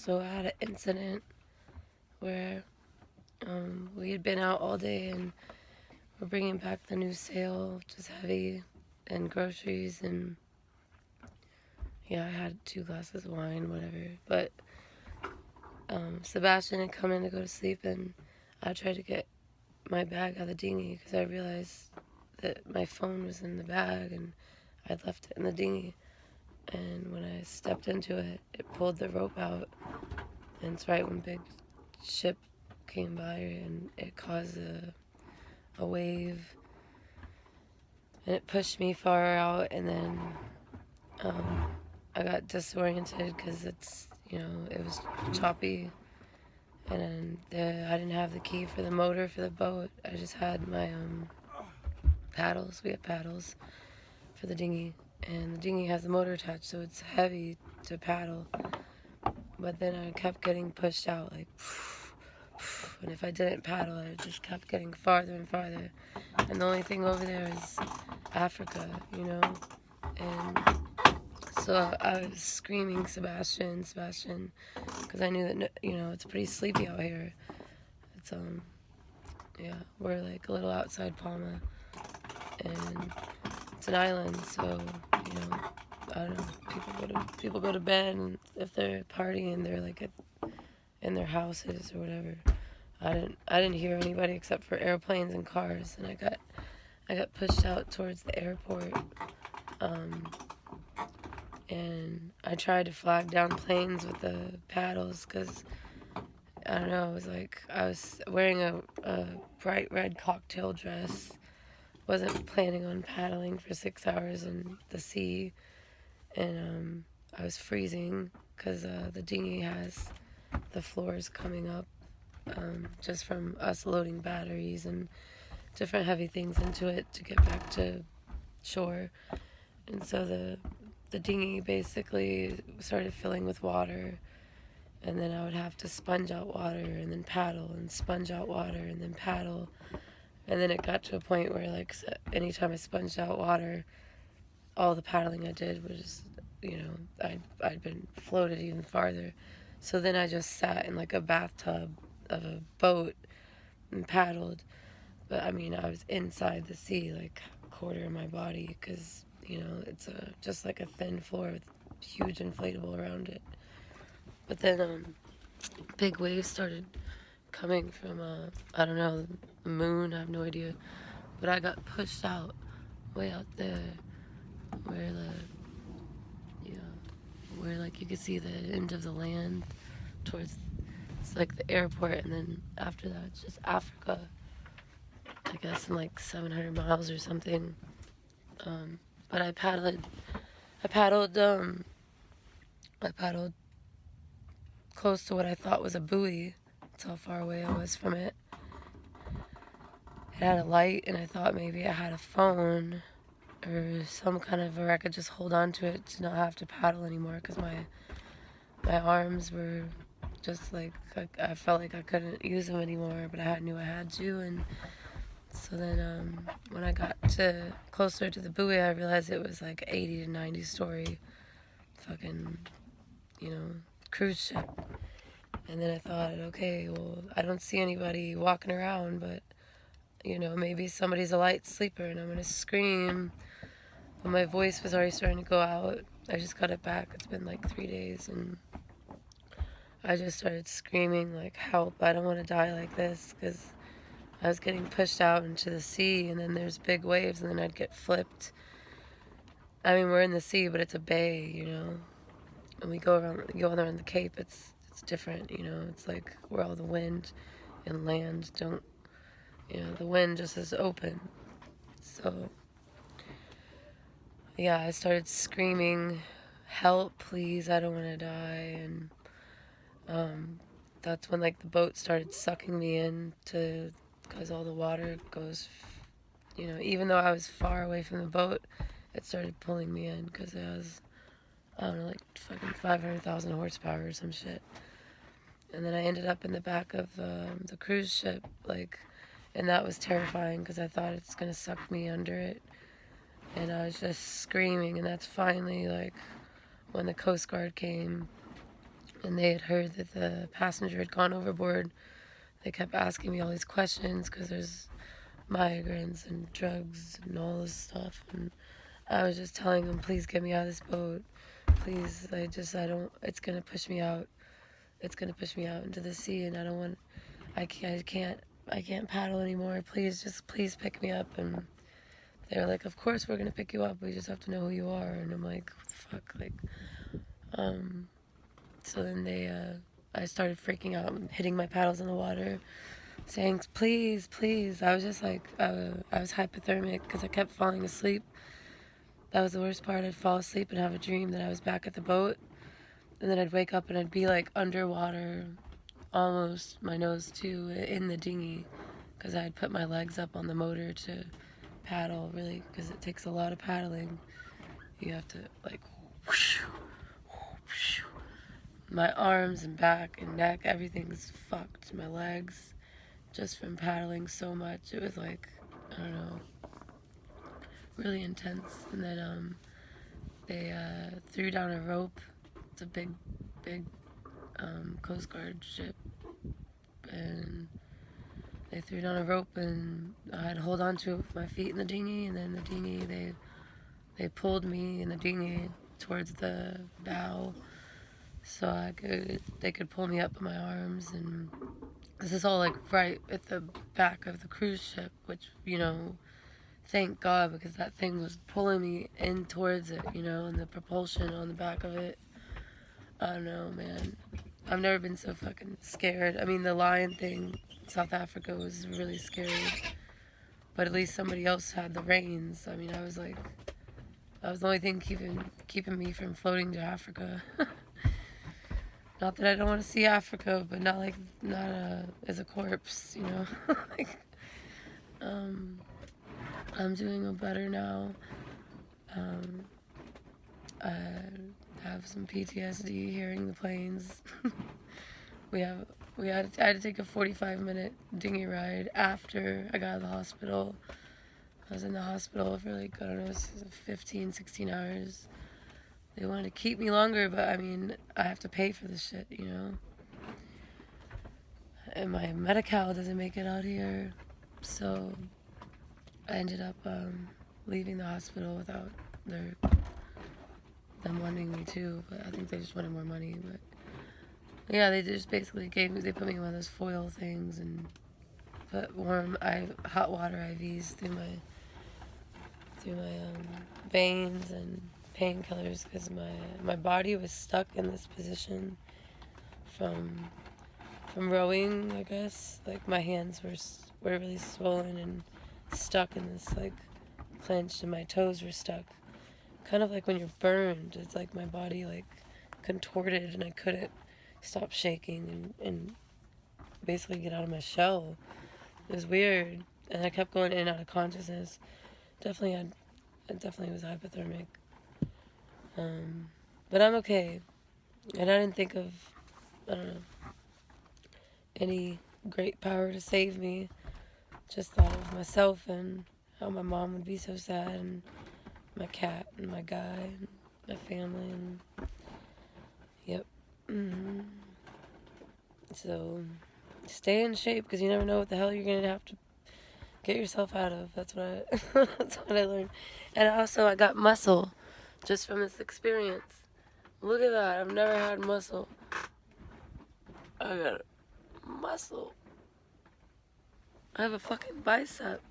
So I had an incident where we had been out all day and we're bringing back the new sail, which is heavy, and groceries, and yeah, I had 2 glasses of wine, whatever. But Sebastian had come in to go to sleep, and I tried to get my bag out of the dinghy because I realized that my phone was in the bag and I'd left it in the dinghy. And when I stepped into it, it pulled the rope out, and it's right when a big ship came by, and it caused a wave, and it pushed me far out, and then I got disoriented because it was choppy, and then I didn't have the key for the motor for the boat. I just had my paddles. We have paddles for the dinghy, and the dinghy has the motor attached, so it's heavy to paddle. But then I kept getting pushed out, like, and if I didn't paddle, I just kept getting farther and farther. And the only thing over there is Africa, And so I was screaming, Sebastian, Sebastian, because I knew that, it's pretty sleepy out here. It's, we're like a little outside Palma, and it's an island, so, I don't know, people go to bed, and if they're partying, they're like in their houses or whatever. I didn't hear anybody except for airplanes and cars, and I got pushed out towards the airport, and I tried to flag down planes with the paddles because I don't know, it was like I was wearing a bright red cocktail dress, wasn't planning on paddling for 6 hours in the sea, and I was freezing because the dinghy has the floors coming up just from us loading batteries and different heavy things into it to get back to shore. And so the dinghy basically started filling with water, and then I would have to sponge out water and then paddle and sponge out water and then paddle. And then it got to a point where, like, anytime I sponged out water, all the paddling I did was, I'd been floated even farther. So then I just sat in like a bathtub of a boat and paddled. But I mean, I was inside the sea, like a quarter of my body, because, it's just like a thin floor with huge inflatable around it. But then big waves started coming from, I don't know, the moon, I have no idea. But I got pushed out, way out there, where where like you could see the end of the land towards, it's like the airport, and then after that it's just Africa, I guess, in like 700 miles or something. But I paddled close to what I thought was a buoy. That's how far away I was from it. It had a light, and I thought maybe I had a phone or some kind of, where I could just hold on to it to not have to paddle anymore, because my arms were just like, I felt like I couldn't use them anymore, but I knew I had to. And so then when I got closer to the buoy, I realized it was like 80 to 90 story fucking, cruise ship. And then I thought, okay, well, I don't see anybody walking around, but, maybe somebody's a light sleeper and I'm going to scream. But my voice was already starting to go out. I just got it back. It's been like 3 days, and I just started screaming, like, help, I don't want to die like this, because I was getting pushed out into the sea, and then there's big waves, and then I'd get flipped. I mean, we're in the sea, but it's a bay, and we go around the Cape. It's different, It's like where all the wind and land don't, the wind just is open. So yeah, I started screaming, help, please, I don't want to die. And that's when, like, the boat started sucking me in, because all the water goes, even though I was far away from the boat, it started pulling me in, because it was, I don't know, like fucking 500,000 horsepower or some shit. And then I ended up in the back of the cruise ship, like, and that was terrifying, because I thought it's gonna suck me under it. And I was just screaming, and that's finally, like, when the Coast Guard came, and they had heard that the passenger had gone overboard. They kept asking me all these questions because there's migrants and drugs and all this stuff. And I was just telling them, please get me out of this boat. Please, I don't, it's going to push me out. It's going to push me out into the sea, and I don't want, I can't paddle anymore. Please pick me up. And they were like, of course we're going to pick you up. We just have to know who you are. And I'm like, fuck, like, so then I started freaking out and hitting my paddles in the water, saying, please, please. I was just like, I was hypothermic because I kept falling asleep. That was the worst part. I'd fall asleep and have a dream that I was back at the boat, and then I'd wake up and I'd be like underwater, almost my nose to in the dinghy, because I'd put my legs up on the motor to paddle, really, because it takes a lot of paddling. You have to like whoosh, whoosh. My arms and back and neck, everything's fucked. My legs, just from paddling so much. It was like, I don't know, really intense. And then they threw down a rope. It's a big Coast Guard ship, and they threw down a rope, and I had to hold on to it with my feet in the dinghy. And then the dinghy, they pulled me in the dinghy towards the bow, so they could pull me up in my arms. And this is all like right at the back of the cruise ship, which, you know, thank God, because that thing was pulling me in towards it, you know, and the propulsion on the back of it. I don't know, man. I've never been so fucking scared. I mean, the lion thing in South Africa was really scary, but at least somebody else had the reins. I mean, I was like, that was the only thing keeping me from floating to Africa. Not that I don't want to see Africa, but not as a corpse, you know. Like, I'm doing better now. I have some PTSD hearing the planes. I had to take a 45-minute dinghy ride after I got out of the hospital. I was in the hospital for like, I don't know, 15, 16 hours. They wanted to keep me longer, but I mean, I have to pay for this shit, you know? And my Medi-Cal doesn't make it out here. So I ended up leaving the hospital without them wanting me to, but I think they just wanted more money. But yeah, they just basically they put me in one of those foil things and put hot water IVs through my veins and painkillers, because my body was stuck in this position from rowing, I guess. Like, my hands were really swollen and stuck in this like clenched, and my toes were stuck, kind of like when you're burned. It's like my body like contorted, and I couldn't stop shaking and basically get out of my shell. It was weird, and I kept going in and out of consciousness. I definitely was hypothermic. But I'm okay. And I didn't think of, I don't know, any great power to save me. Just thought of myself and how my mom would be so sad, and my cat and my guy and my family, and yep. So stay in shape, because you never know what the hell you're gonna have to get yourself out of. That's what I learned. And also, I got muscle just from this experience. Look at that. I've never had muscle. I got muscle. I have a fucking bicep.